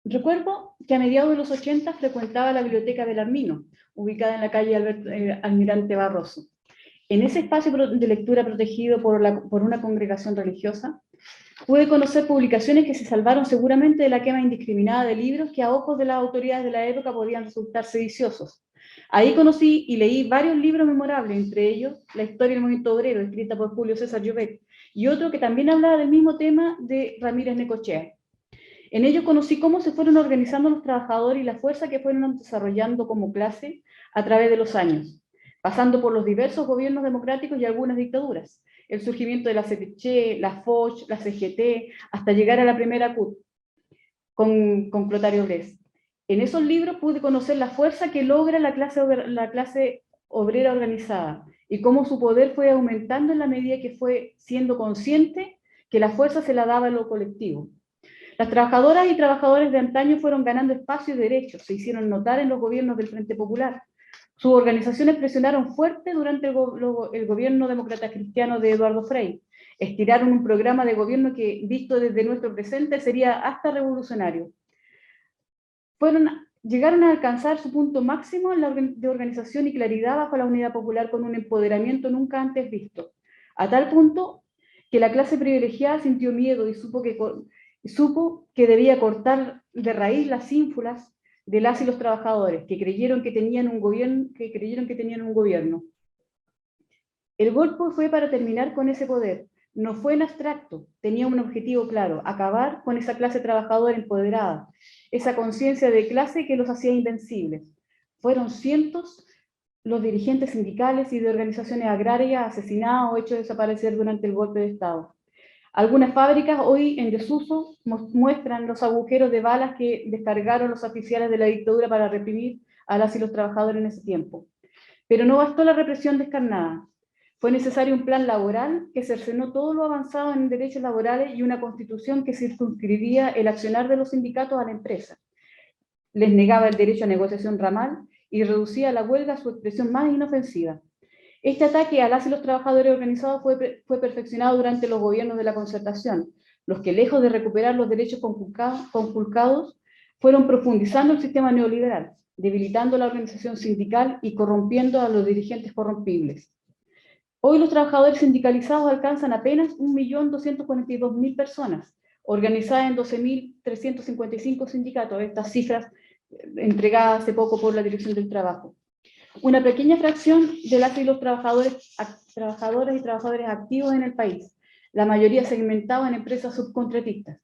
Recuerdo que a mediados de los 80 frecuentaba la biblioteca del Armino, ubicada en la calle Almirante Barroso. En ese espacio de lectura protegido por una congregación religiosa, pude conocer publicaciones que se salvaron seguramente de la quema indiscriminada de libros que a ojos de las autoridades de la época podían resultar sediciosos. Ahí conocí y leí varios libros memorables, entre ellos La historia del movimiento obrero, escrita por Julio César Llobet, y otro que también hablaba del mismo tema de Ramírez Necochea. En ello conocí cómo se fueron organizando los trabajadores y la fuerza que fueron desarrollando como clase a través de los años, pasando por los diversos gobiernos democráticos y algunas dictaduras, el surgimiento de la CPC, la FOCH, la CGT, hasta llegar a la primera CUT, con Clotario Bres. En esos libros pude conocer la fuerza que logra la clase obrera organizada y cómo su poder fue aumentando en la medida que fue siendo consciente que la fuerza se la daba a lo colectivo. Las trabajadoras y trabajadores de antaño fueron ganando espacio y derechos, se hicieron notar en los gobiernos del Frente Popular. Sus organizaciones presionaron fuerte durante el gobierno demócrata cristiano de Eduardo Frei. Estiraron un programa de gobierno que, visto desde nuestro presente, sería hasta revolucionario. Llegaron a alcanzar su punto máximo de organización y claridad bajo la unidad popular con un empoderamiento nunca antes visto. A tal punto que la clase privilegiada sintió miedo y supo que debía cortar de raíz las ínfulas de las y los trabajadores, que creyeron que tenían un gobierno. El golpe fue para terminar con ese poder. No fue en abstracto, tenía un objetivo claro: acabar con esa clase trabajadora empoderada, esa conciencia de clase que los hacía invencibles. Fueron cientos los dirigentes sindicales y de organizaciones agrarias asesinados o hechos desaparecer durante el golpe de Estado. Algunas fábricas hoy en desuso muestran los agujeros de balas que descargaron los oficiales de la dictadura para reprimir a las y los trabajadores en ese tiempo. Pero no bastó la represión descarnada. Fue necesario un plan laboral que cercenó todo lo avanzado en derechos laborales y una constitución que circunscribía el accionar de los sindicatos a la empresa. Les negaba el derecho a negociación ramal y reducía la huelga a su expresión más inofensiva. Este ataque a las y los trabajadores organizados fue perfeccionado durante los gobiernos de la concertación, los que, lejos de recuperar los derechos conculcados, fueron profundizando el sistema neoliberal, debilitando la organización sindical y corrompiendo a los dirigentes corrompibles. Hoy los trabajadores sindicalizados alcanzan apenas 1.242.000 personas, organizadas en 12.355 sindicatos, estas cifras entregadas hace poco por la Dirección del Trabajo. Una pequeña fracción de las y los trabajadoras y trabajadores activos en el país, la mayoría segmentados en empresas subcontratistas.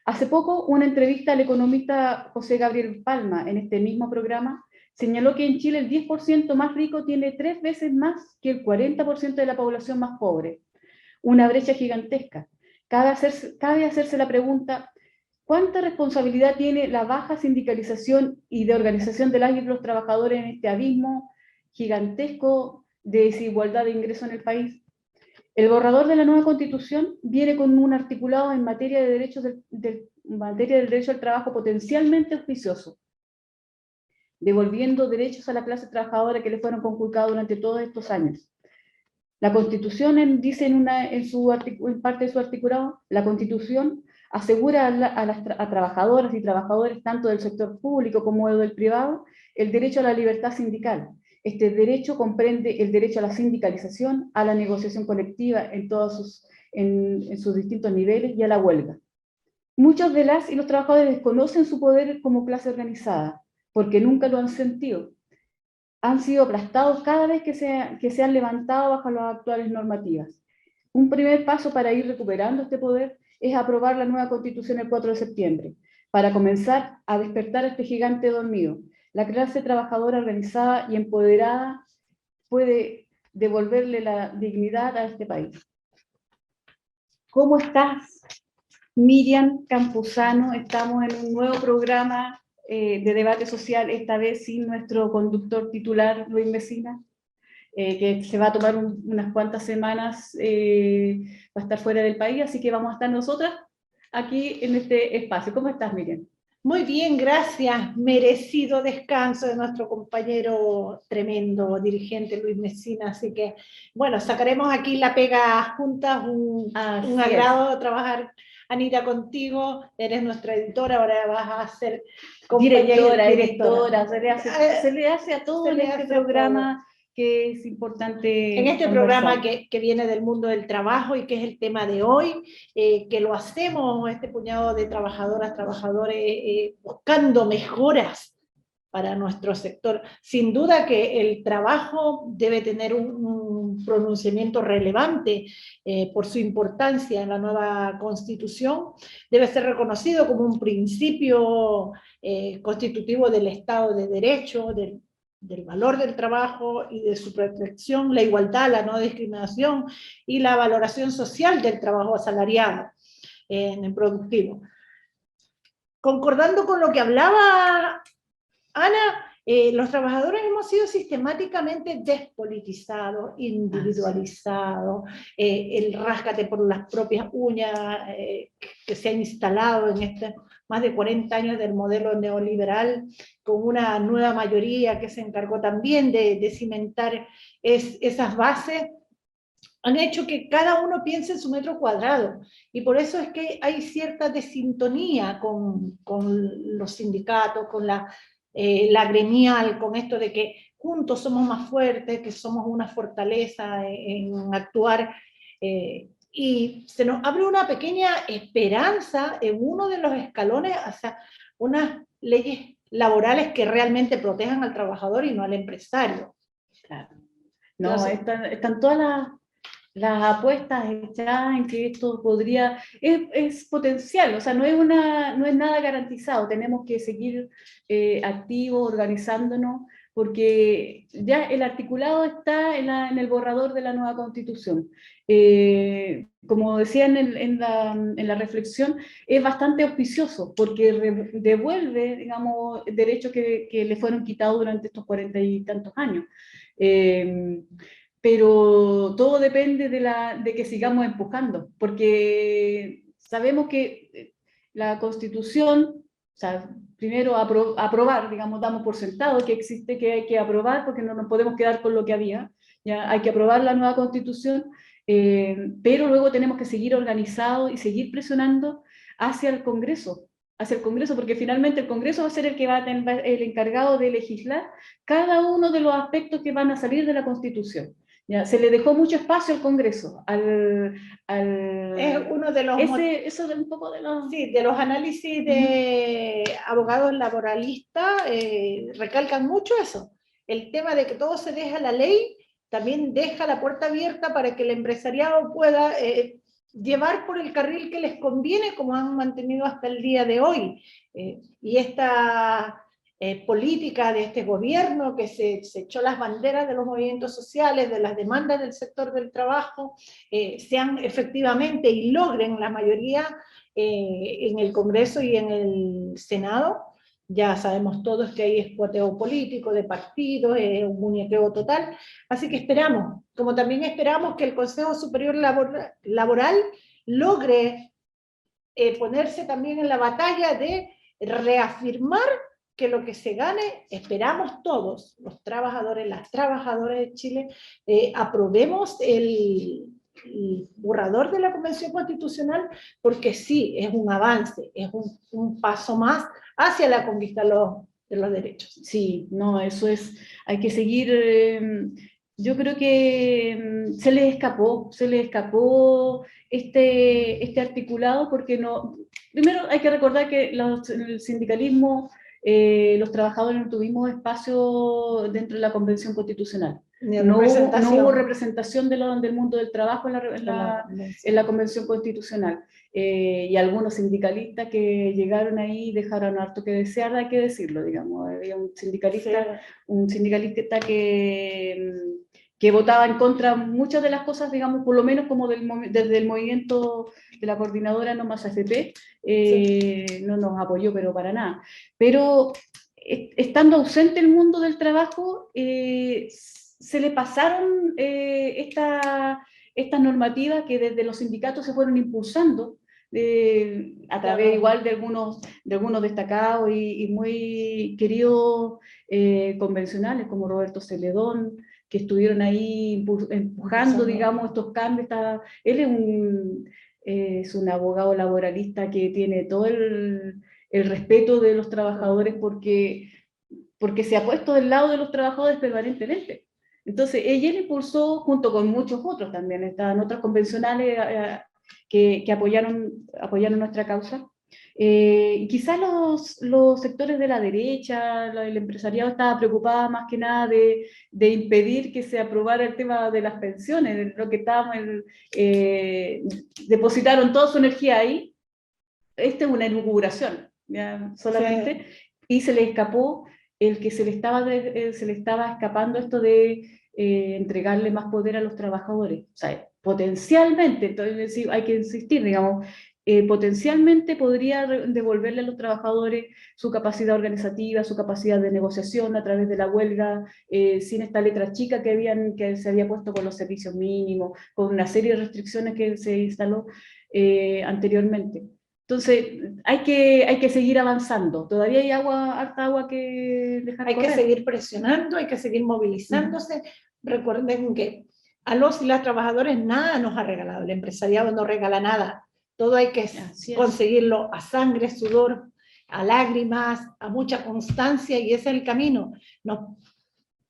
Hace poco, una entrevista al economista José Gabriel Palma en este mismo programa señaló que en Chile el 10% más rico tiene 3 veces más que el 40% de la población más pobre. Una brecha gigantesca. Cabe hacerse la pregunta: ¿cuánta responsabilidad tiene la baja sindicalización y de organización de las y los trabajadores en este abismo gigantesco de desigualdad de ingreso en el país? El borrador de la nueva Constitución viene con un articulado en materia de derechos materia del derecho al trabajo potencialmente auspicioso, devolviendo derechos a la clase trabajadora que le fueron conculcados durante todos estos años. La Constitución dice en parte de su articulado: la Constitución asegura a trabajadoras y trabajadores tanto del sector público como del privado el derecho a la libertad sindical. Este derecho comprende el derecho a la sindicalización, a la negociación colectiva en sus distintos niveles y a la huelga. Muchos de las y los trabajadores desconocen su poder como clase organizada, porque nunca lo han sentido. Han sido aplastados cada vez que se han levantado bajo las actuales normativas. Un primer paso para ir recuperando este poder es aprobar la nueva Constitución el 4 de septiembre, para comenzar a despertar a este gigante dormido. La clase trabajadora organizada y empoderada puede devolverle la dignidad a este país. ¿Cómo estás, Miriam Campuzano? Estamos en un nuevo programa de debate social, esta vez sin nuestro conductor titular, Luis Mesina, que se va a tomar unas cuantas semanas, va a estar fuera del país, así que vamos a estar nosotras aquí en este espacio. ¿Cómo estás, Miriam? Muy bien, gracias. Merecido descanso de nuestro compañero tremendo dirigente Luis Mesina, así que, bueno, sacaremos aquí la pega juntas, un agrado trabajar Anita, contigo, eres nuestra editora, ahora vas a ser compañera directora, se le hace a todo en este programa que es importante. En este programa que viene del mundo del trabajo y que es el tema de hoy, que lo hacemos este puñado de trabajadoras, trabajadores, buscando mejoras para nuestro sector. Sin duda que el trabajo debe tener un pronunciamiento relevante por su importancia en la nueva Constitución, debe ser reconocido como un principio constitutivo del Estado de Derecho, del valor del trabajo y de su protección, la igualdad, la no discriminación y la valoración social del trabajo asalariado en el productivo. Concordando con lo que hablaba Ana, los trabajadores hemos sido sistemáticamente despolitizados, individualizados, el ráscate por las propias uñas que se ha instalado en este más de 40 años del modelo neoliberal, con una nueva mayoría que se encargó también de cimentar esas bases, han hecho que cada uno piense en su metro cuadrado, y por eso es que hay cierta desintonía con los sindicatos, con la gremial, con esto de que juntos somos más fuertes, que somos una fortaleza en actuar, y se nos abre una pequeña esperanza en uno de los escalones hacia unas leyes laborales que realmente protejan al trabajador y no al empresario. Claro. No, están todas las apuestas hechas en que esto podría, es potencial, o sea, no es nada garantizado, tenemos que seguir activos, organizándonos, porque ya el articulado está en el borrador de la nueva Constitución. Como decía en la reflexión, es bastante auspicioso, porque devuelve, digamos, derechos que le fueron quitados durante estos 40 y tantos años. Pero todo depende de que sigamos empujando, porque sabemos que la Constitución, o sea, primero aprobar, digamos, damos por sentado que existe, que hay que aprobar, porque no nos podemos quedar con lo que había, ya hay que aprobar la nueva Constitución, pero luego tenemos que seguir organizados y seguir presionando hacia el Congreso, porque finalmente el Congreso va a ser el que va a tener el encargado de legislar cada uno de los aspectos que van a salir de la Constitución. Ya, se le dejó mucho espacio al Congreso, es uno de los... eso de un poco de los... Sí, de los análisis de abogados laboralistas recalcan mucho eso. El tema de que todo se deja a la ley, también deja la puerta abierta para que el empresariado pueda llevar por el carril que les conviene, como han mantenido hasta el día de hoy. Y esta política de este gobierno que se echó las banderas de los movimientos sociales, de las demandas del sector del trabajo, sean efectivamente y logren la mayoría en el Congreso y en el Senado. Ya sabemos todos que hay escuateo político de partidos, un muñequeo total, así que esperamos, como también esperamos que el Consejo Superior Laboral logre ponerse también en la batalla de reafirmar que lo que se gane, esperamos todos, los trabajadores, las trabajadoras de Chile, aprobemos el borrador de la Convención Constitucional, porque sí, es un avance, es un paso más hacia la conquista de los derechos. Sí, no, eso es, hay que seguir, yo creo que se les escapó este articulado, porque no, primero hay que recordar que el sindicalismo, los trabajadores no tuvimos espacio dentro de la Convención Constitucional. No hubo representación del mundo del trabajo en la Convención Constitucional. Y algunos sindicalistas que llegaron ahí dejaron harto que desear, hay que decirlo, digamos. Había un sindicalista que votaba en contra muchas de las cosas, digamos, por lo menos como desde el movimiento de la coordinadora No Más AFP, no nos apoyó, pero para nada. Pero estando ausente el mundo del trabajo, se le pasaron estas normativas que desde los sindicatos se fueron impulsando, a través igual de algunos destacados y muy queridos convencionales, como Roberto Celedón, que estuvieron ahí empujando, digamos, estos cambios. Él es un abogado laboralista que tiene todo el respeto de los trabajadores porque se ha puesto del lado de los trabajadores permanentemente. Entonces, ella impulsó, junto con muchos otros también, estaban otras convencionales que apoyaron nuestra causa. Y quizás los sectores de la derecha, el empresariado estaba preocupado más que nada de impedir que se aprobara el tema de las pensiones, lo que depositaron toda su energía ahí. Esta es una inauguración, ¿ya? Solamente, sí. Y se le escapó el que se le estaba escapando esto de entregarle más poder a los trabajadores. O sea, potencialmente, entonces hay que insistir, digamos, potencialmente podría devolverle a los trabajadores su capacidad organizativa, su capacidad de negociación a través de la huelga, sin esta letra chica que se había puesto con los servicios mínimos, con una serie de restricciones que se instaló anteriormente. Entonces, hay que seguir avanzando. Todavía hay harta agua que dejar correr. Hay que seguir presionando, hay que seguir movilizándose. Recuerden que a los y las trabajadores nada nos ha regalado. El empresariado no regala nada. Todo hay que conseguirlo a sangre, sudor, a lágrimas, a mucha constancia, y ese es el camino. Nos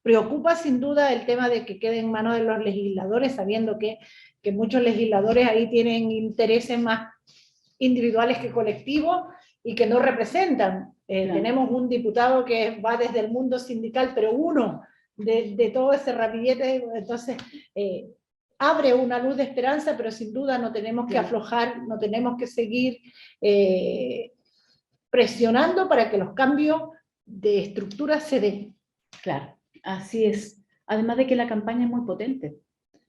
preocupa sin duda el tema de que quede en manos de los legisladores, sabiendo que muchos legisladores ahí tienen intereses más individuales que colectivos y que no representan. Claro. Tenemos un diputado que va desde el mundo sindical, pero uno de todo ese ramillete, entonces abre una luz de esperanza, pero sin duda no tenemos que aflojar, no tenemos que seguir presionando para que los cambios de estructura se den. Claro, así es. Además de que la campaña es muy potente.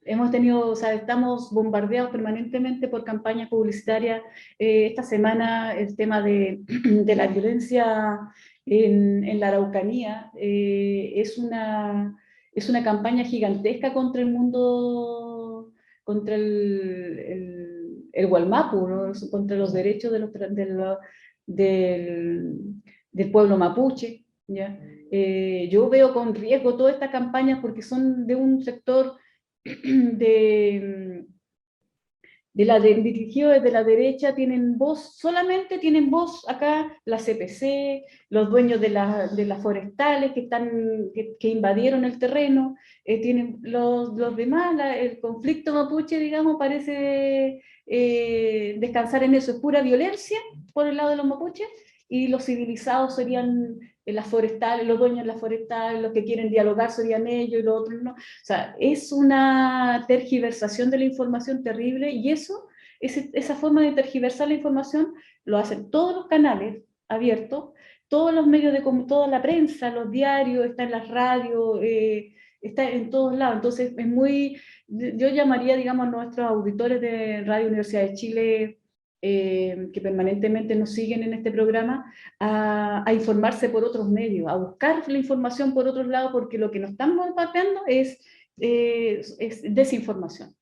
Hemos tenido, o sea, estamos bombardeados permanentemente por campañas publicitarias. Esta semana el tema de la violencia en la Araucanía es una campaña gigantesca contra el mundo, contra el Gualmapu, ¿no? Contra los derechos del pueblo mapuche, ¿ya? Yo veo con riesgo todas estas campañas porque son de un sector dirigidos desde la derecha, solamente tienen voz acá la CPC, los dueños de las forestales que invadieron el terreno, tienen los demás, el conflicto mapuche, digamos, parece descansar en eso, es pura violencia por el lado de los mapuches, y los civilizados serían las forestales, los dueños de las forestales, los que quieren dialogar serían ellos y los otros no. O sea, es una tergiversación de la información terrible, y esa forma de tergiversar la información lo hacen todos los canales abiertos, todos los medios toda la prensa, los diarios, está en las radios, está en todos lados. Entonces yo llamaría, digamos, a nuestros auditores de Radio Universidad de Chile, que permanentemente nos siguen en este programa, a informarse por otros medios, a buscar la información por otros lados, porque lo que nos están bombardeando es desinformación.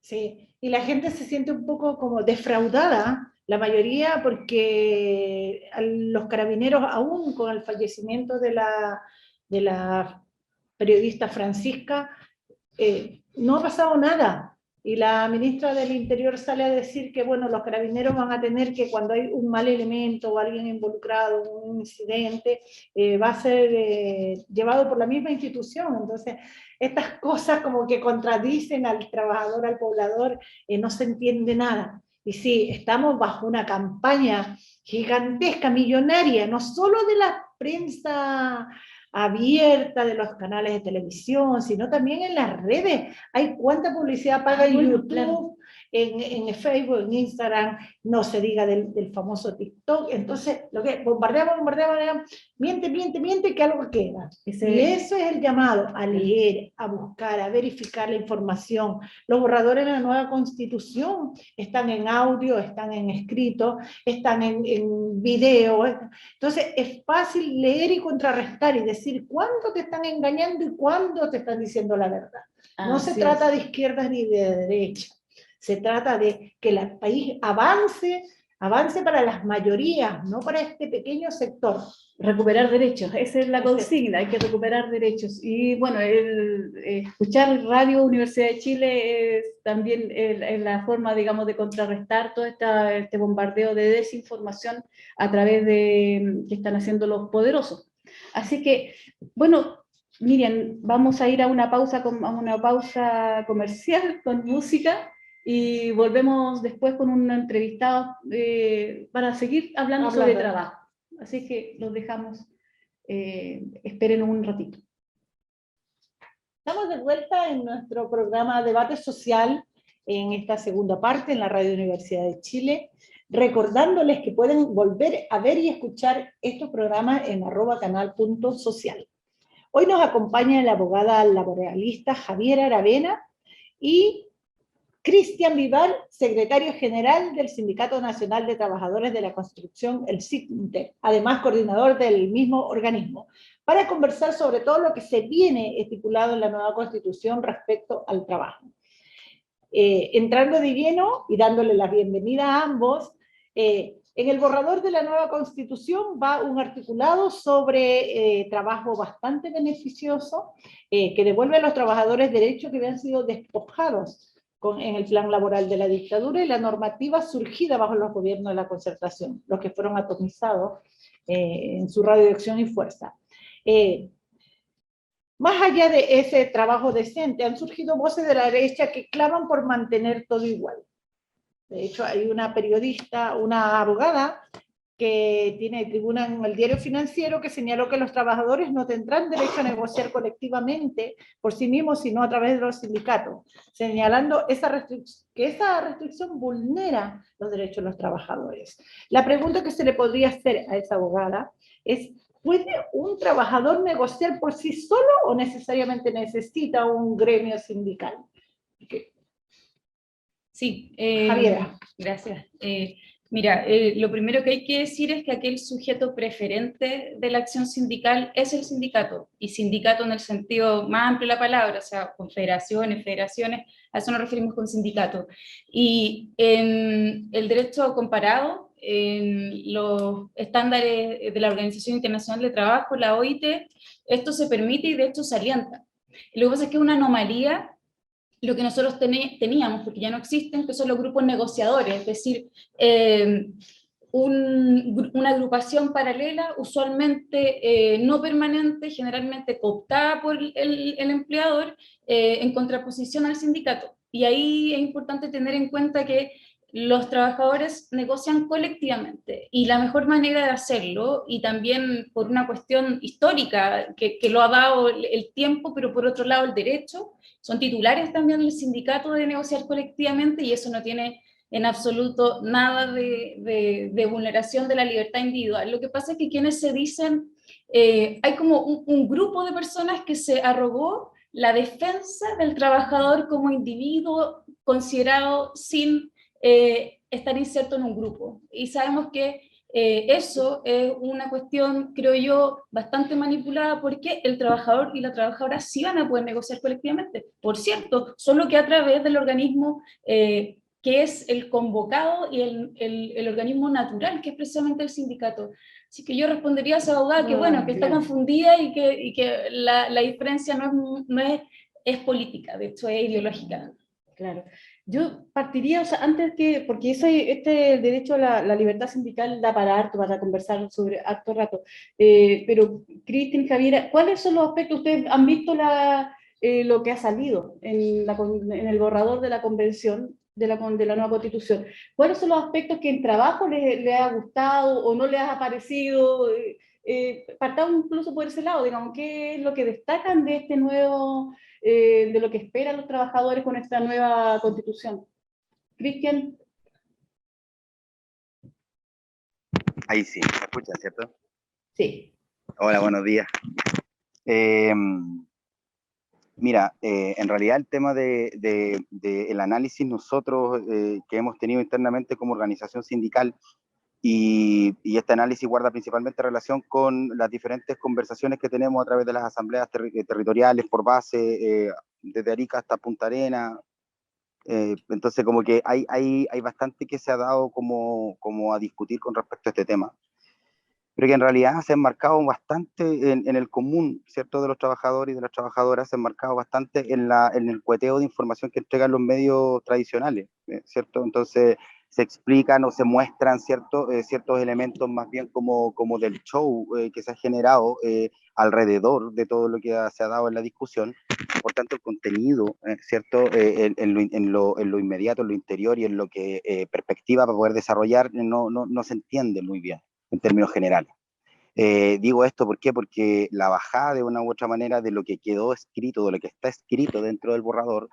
Sí, y la gente se siente un poco como defraudada, la mayoría, porque los carabineros, aún con el fallecimiento de la periodista Francisca, no ha pasado nada. Y la ministra del Interior sale a decir que, bueno, los carabineros van a tener que, cuando hay un mal elemento o alguien involucrado, un incidente, va a ser llevado por la misma institución. Entonces, estas cosas como que contradicen al trabajador, al poblador, no se entiende nada. Y sí, estamos bajo una campaña gigantesca, millonaria, no solo de la prensa abierta, de los canales de televisión, sino también en las redes. Hay cuánta publicidad paga en YouTube, claro, en Facebook, en Instagram, no se diga del famoso TikTok. Entonces, lo que bombardeamos, miente, que algo queda. Y eso es el llamado a leer, a buscar, a verificar la información. Los borradores de la nueva Constitución están en audio, están en escrito, están en video. Entonces, es fácil leer y contrarrestar y decir cuándo te están engañando y cuándo te están diciendo la verdad. No se trata de izquierdas ni de derecha. Se trata de que el país avance avance para las mayorías, no para este pequeño sector. Recuperar derechos, esa es la consigna, hay que recuperar derechos. Y bueno, escuchar Radio Universidad de Chile es también la forma, digamos, de contrarrestar todo este bombardeo de desinformación a través de que están haciendo los poderosos. Así que, bueno, Miriam, vamos a ir a una pausa comercial con música y volvemos después con un entrevistado para seguir hablando sobre trabajo. Así que los dejamos, esperen un ratito. Estamos de vuelta en nuestro programa Debate Social, en esta segunda parte, en la Radio Universidad de Chile, recordándoles que pueden volver a ver y escuchar estos programas en @canal.social. Hoy nos acompaña la abogada laboralista Javiera Aravena y Cristian Vivar, secretario general del Sindicato Nacional de Trabajadores de la Construcción, el SINTE, además coordinador del mismo organismo, para conversar sobre todo lo que se viene estipulado en la nueva Constitución respecto al trabajo. Entrando de lleno y dándole la bienvenida a ambos, en el borrador de la nueva Constitución va un articulado sobre trabajo bastante beneficioso, que devuelve a los trabajadores derechos que habían sido despojados en el plan laboral de la dictadura y la normativa surgida bajo los gobiernos de la concertación, los que fueron atomizados en su radio de acción y fuerza. Más allá de ese trabajo decente, han surgido voces de la derecha que claman por mantener todo igual. De hecho, hay una periodista, una abogada, que tiene tribuna en el Diario Financiero, que señaló que los trabajadores no tendrán derecho a negociar colectivamente por sí mismos, sino a través de los sindicatos, señalando que esa restricción vulnera los derechos de los trabajadores. La pregunta que se le podría hacer a esa abogada es: ¿puede un trabajador negociar por sí solo o necesariamente necesita un gremio sindical? Sí, Javiera. gracias. Mira, lo primero que hay que decir es que aquel sujeto preferente de la acción sindical es el sindicato, y sindicato en el sentido más amplio de la palabra, o sea, confederaciones, federaciones, a eso nos referimos con sindicato. Y en el derecho comparado, en los estándares de la Organización Internacional de Trabajo, la OIT, esto se permite y de hecho se alienta. Lo que pasa es que es una anomalía lo que nosotros teníamos, porque ya no existen, que son los grupos negociadores, es decir, una agrupación paralela, usualmente no permanente, generalmente cooptada por el empleador, en contraposición al sindicato. Y ahí es importante tener en cuenta que los trabajadores negocian colectivamente, y la mejor manera de hacerlo, y también por una cuestión histórica que lo ha dado el tiempo, pero por otro lado el derecho, son titulares también del sindicato de negociar colectivamente, y eso no tiene en absoluto nada de vulneración de la libertad individual. Lo que pasa es que quienes se dicen, hay como un grupo de personas que se arrogó la defensa del trabajador como individuo considerado sin estar inserto en un grupo. Y sabemos que eso es una cuestión, creo yo, bastante manipulada, porque el trabajador y la trabajadora sí van a poder negociar colectivamente. Por cierto, solo que a través del organismo que es el convocado y el organismo natural, que es precisamente el sindicato. Así que yo respondería a esa abogada que, bueno, que está confundida y que la diferencia no es política, de hecho es ideológica. Claro. Yo partiría, o sea, antes que, porque este derecho a la libertad sindical da para harto, para conversar sobre harto rato, pero Cristian, Javiera, ¿cuáles son los aspectos? Ustedes han visto lo que ha salido en el borrador de la convención, de la nueva constitución. ¿Cuáles son los aspectos que en trabajo les ha gustado o no les ha parecido? Partamos incluso por ese lado, digamos, ¿qué es lo que destacan de este nuevo... de lo que esperan los trabajadores con esta nueva constitución? Cristian. Ahí sí, ¿me escuchan, cierto? Sí. Hola, buenos días. Mira, en realidad el tema el análisis nosotros que hemos tenido internamente como organización sindical, y este análisis guarda principalmente relación con las diferentes conversaciones que tenemos a través de las asambleas territoriales por base, desde Arica hasta Punta Arenas, Entonces, como que hay bastante que se ha dado como a discutir con respecto a este tema, pero que en realidad se ha enmarcado bastante en el común, ¿cierto?, de los trabajadores y de las trabajadoras, se ha enmarcado bastante en el cueteo de información que entregan los medios tradicionales, ¿cierto? Entonces, se explican o se muestran ciertos elementos más bien como del show que se ha generado alrededor de todo lo que se ha dado en la discusión. Por tanto, el contenido, ¿cierto?, en lo inmediato, en lo interior y en lo que perspectiva para poder desarrollar no se entiende muy bien en términos generales. Digo esto, ¿por qué? Porque la bajada de una u otra manera de lo que quedó escrito, de lo que está escrito dentro del borrador,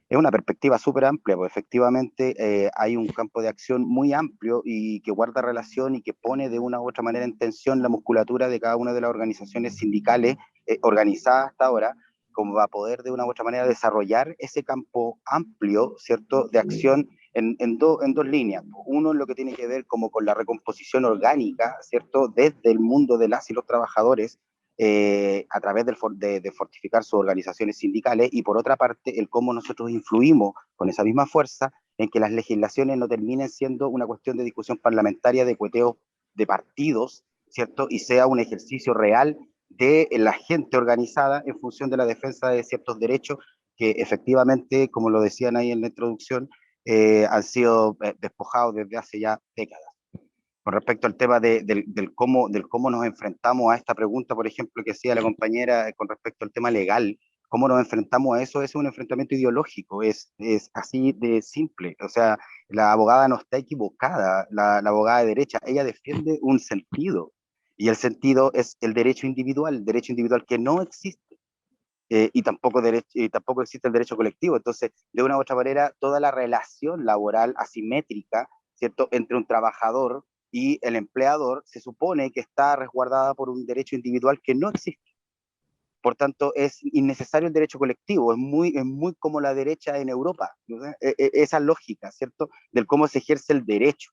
es una perspectiva súper amplia, pues efectivamente hay un campo de acción muy amplio y que guarda relación y que pone de una u otra manera en tensión la musculatura de cada una de las organizaciones sindicales organizadas hasta ahora, como va a poder de una u otra manera desarrollar ese campo amplio, ¿cierto?, de acción en dos líneas. Uno, en lo que tiene que ver como con la recomposición orgánica, ¿cierto?, desde el mundo de las y los trabajadores, a través de fortificar sus organizaciones sindicales, y por otra parte, el cómo nosotros influimos con esa misma fuerza en que las legislaciones no terminen siendo una cuestión de discusión parlamentaria, de cueteo de partidos, ¿cierto?, y sea un ejercicio real de la gente organizada en función de la defensa de ciertos derechos que efectivamente, como lo decían ahí en la introducción, han sido despojados desde hace ya décadas. Con respecto al tema del cómo nos enfrentamos a esta pregunta, por ejemplo, que hacía la compañera con respecto al tema legal, cómo nos enfrentamos a eso, es un enfrentamiento ideológico, es así de simple. O sea, la abogada no está equivocada, la abogada de derecha, ella defiende un sentido, y el sentido es el derecho individual que no existe. Y tampoco existe el derecho colectivo. Entonces, de una u otra manera, toda la relación laboral asimétrica, ¿cierto?, entre un trabajador y el empleador, se supone que está resguardada por un derecho individual que no existe. Por tanto, es innecesario el derecho colectivo, es muy como la derecha en Europa, ¿no? Esa lógica, ¿cierto?, del cómo se ejerce el derecho.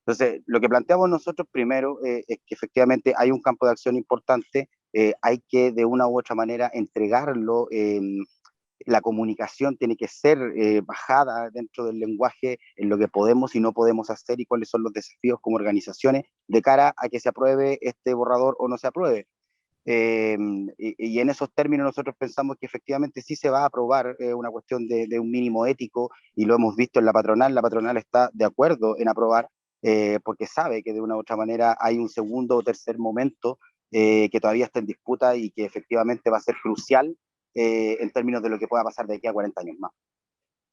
Entonces, lo que planteamos nosotros primero es que efectivamente hay un campo de acción importante, hay que de una u otra manera entregarlo, la comunicación tiene que ser bajada dentro del lenguaje en lo que podemos y no podemos hacer y cuáles son los desafíos como organizaciones de cara a que se apruebe este borrador o no se apruebe. Y en esos términos nosotros pensamos que efectivamente sí se va a aprobar una cuestión de un mínimo ético, y lo hemos visto en la patronal está de acuerdo en aprobar, porque sabe que de una u otra manera hay un segundo o tercer momento que todavía está en disputa y que efectivamente va a ser crucial en términos de lo que pueda pasar de aquí a 40 años más.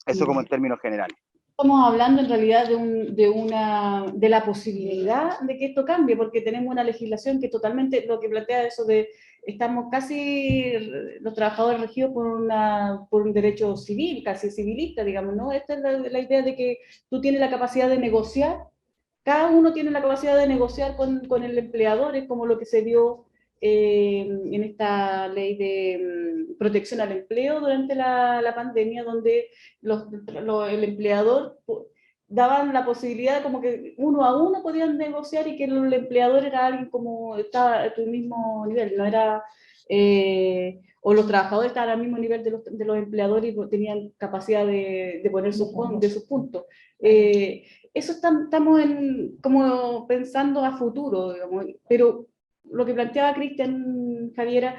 Eso como en términos generales. Estamos hablando en realidad de la posibilidad de que esto cambie, porque tenemos una legislación que totalmente, lo que plantea eso de, estamos casi los trabajadores regidos por un derecho civil, casi civilista, digamos, ¿no? Esta es la idea de que tú tienes la capacidad de negociar, cada uno tiene la capacidad de negociar con el empleador, es como lo que se dio en esta ley de protección al empleo durante la pandemia, donde el empleador daban la posibilidad como que uno a uno podían negociar y que el empleador era alguien como estaba a tu mismo nivel, no era, o los trabajadores estaban al mismo nivel de los empleadores y tenían capacidad de poner sus puntos. Eso estamos como pensando a futuro, digamos, pero lo que planteaba Cristian, Javiera,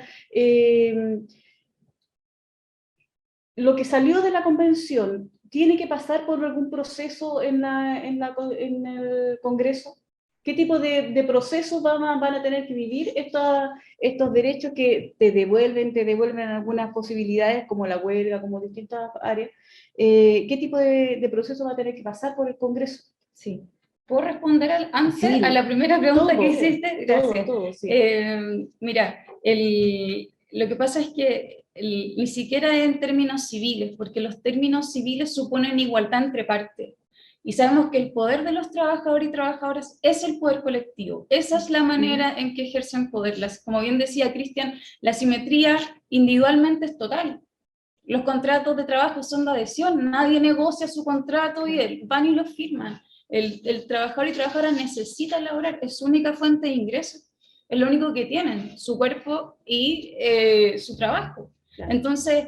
lo que salió de la convención, ¿tiene que pasar por algún proceso en el Congreso? ¿Qué tipo de procesos van a tener que vivir estos derechos que te devuelven algunas posibilidades como la huelga, como distintas áreas? ¿Qué tipo de proceso va a tener que pasar por el Congreso? Sí. ¿Puedo responder antes Sí, a la primera pregunta todo, que hiciste? Gracias. Todo, sí. Mira, lo que pasa es que ni siquiera en términos civiles, porque los términos civiles suponen igualdad entre partes. Y sabemos que el poder de los trabajadores y trabajadoras es el poder colectivo. Esa es la manera en que ejercen poder. Como bien decía Cristian, la simetría individualmente es total. Los contratos de trabajo son de adhesión, nadie negocia su contrato y van y lo firman. El trabajador y trabajadora necesita laborar, es su única fuente de ingresos, es lo único que tienen, su cuerpo y su trabajo. Claro. Entonces,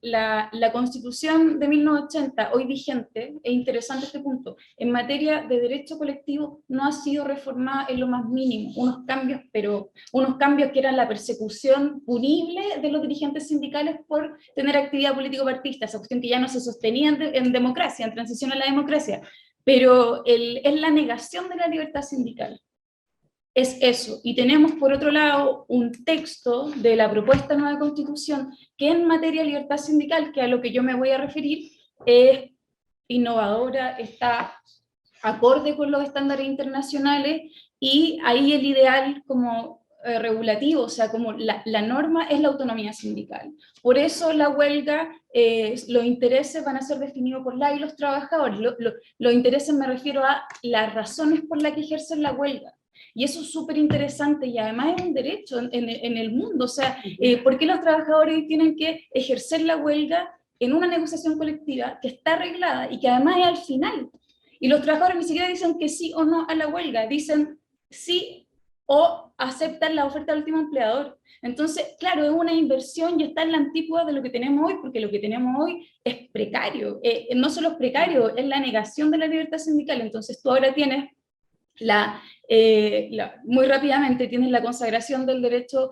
la Constitución de 1980, hoy vigente, es interesante este punto, en materia de derecho colectivo no ha sido reformada en lo más mínimo, unos cambios que eran la persecución punible de los dirigentes sindicales por tener actividad político-partista, esa cuestión que ya no se sostenía en democracia, en transición a la democracia, pero es la negación de la libertad sindical. Es eso, y tenemos por otro lado un texto de la propuesta nueva Constitución que en materia de libertad sindical, que a lo que yo me voy a referir, es innovadora, está acorde con los estándares internacionales, y ahí el ideal como regulativo, o sea, como la norma es la autonomía sindical. Por eso la huelga, los intereses van a ser definidos por la y los trabajadores. Los intereses me refiero a las razones por las que ejercen la huelga. Y eso es súper interesante, y además es un derecho en el mundo. O sea, ¿por qué los trabajadores tienen que ejercer la huelga en una negociación colectiva que está arreglada y que además es al final? Y los trabajadores ni siquiera dicen que sí o no a la huelga, dicen sí o aceptan la oferta del último empleador. Entonces, claro, es una inversión y está en la antípoda de lo que tenemos hoy, porque lo que tenemos hoy es precario. No solo es precario, es la negación de la libertad sindical. Entonces tú ahora tienes muy rápidamente tienes la consagración del derecho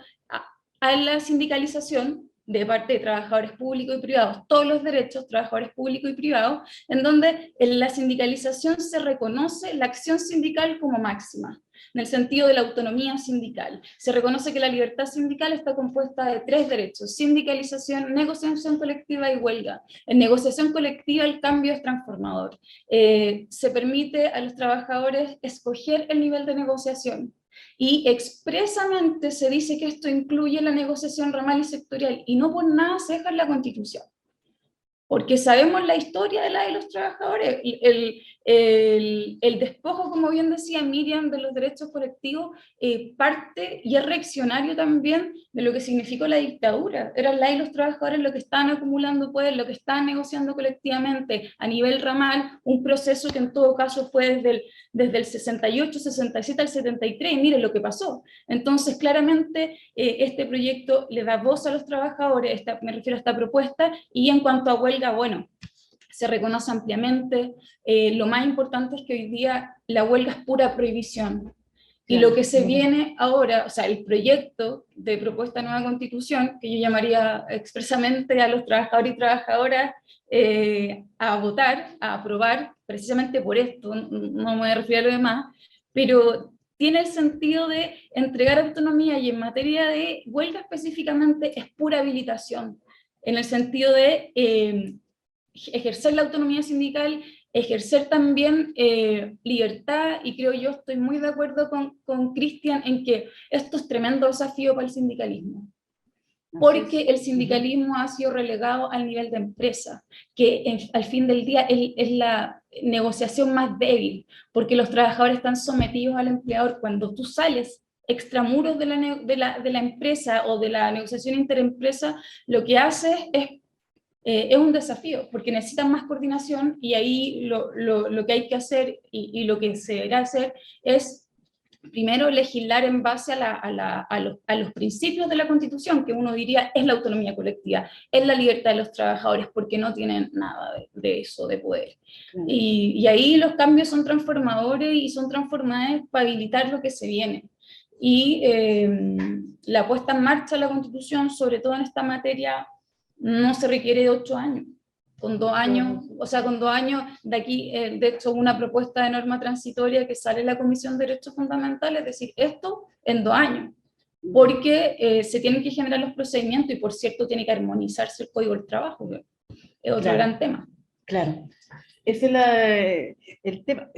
a la sindicalización de parte de trabajadores públicos y privados, todos los derechos, trabajadores públicos y privados, en donde en la sindicalización se reconoce la acción sindical como máxima, en el sentido de la autonomía sindical. Se reconoce que la libertad sindical está compuesta de 3 derechos: sindicalización, negociación colectiva y huelga. En negociación colectiva el cambio es transformador. Se permite a los trabajadores escoger el nivel de negociación, y expresamente se dice que esto incluye la negociación ramal y sectorial, y no por nada se deja en la Constitución, porque sabemos la historia de la de los trabajadores. El despojo, como bien decía Miriam, de los derechos colectivos, parte y es reaccionario también de lo que significó la dictadura. Eran la y los trabajadores los que estaban acumulando poder, los que estaban negociando colectivamente a nivel ramal, un proceso que en todo caso fue desde el 68, 67 al 73, y miren lo que pasó. Entonces, claramente, este proyecto le da voz a los trabajadores, me refiero a esta propuesta, y en cuanto a huelga, bueno, se reconoce ampliamente. Lo más importante es que hoy día la huelga es pura prohibición. Y lo que se viene ahora, o sea, el proyecto de propuesta de nueva Constitución, que yo llamaría expresamente a los trabajadores y trabajadoras a votar, a aprobar, precisamente por esto, no me voy a referir a lo demás, pero tiene el sentido de entregar autonomía, y en materia de huelga específicamente es pura habilitación, en el sentido de ejercer la autonomía sindical, ejercer también libertad, y creo yo, estoy muy de acuerdo con Cristian en que esto es tremendo desafío para el sindicalismo, porque el sindicalismo ha sido relegado al nivel de empresa, que al fin del día es la negociación más débil, porque los trabajadores están sometidos al empleador. Cuando tú sales extramuros de la empresa o de la negociación interempresa, lo que haces es un desafío, porque necesitan más coordinación, y ahí lo que hay que hacer y lo que se deberá hacer es, primero, legislar en base a los principios de la Constitución, que uno diría es la autonomía colectiva, es la libertad de los trabajadores, porque no tienen nada de eso, de poder. Claro. Y ahí los cambios son transformadores, y son transformadores para habilitar lo que se viene. Y la puesta en marcha de la Constitución, sobre todo en esta materia, no se requiere de 8 años. Con 2 años, o sea, con 2 años de aquí, de hecho, una propuesta de norma transitoria que sale en la Comisión de Derechos Fundamentales, es decir, esto en 2 años, porque se tienen que generar los procedimientos, y por cierto tiene que armonizarse el Código del Trabajo, que es otro gran tema. Claro, ese es el tema,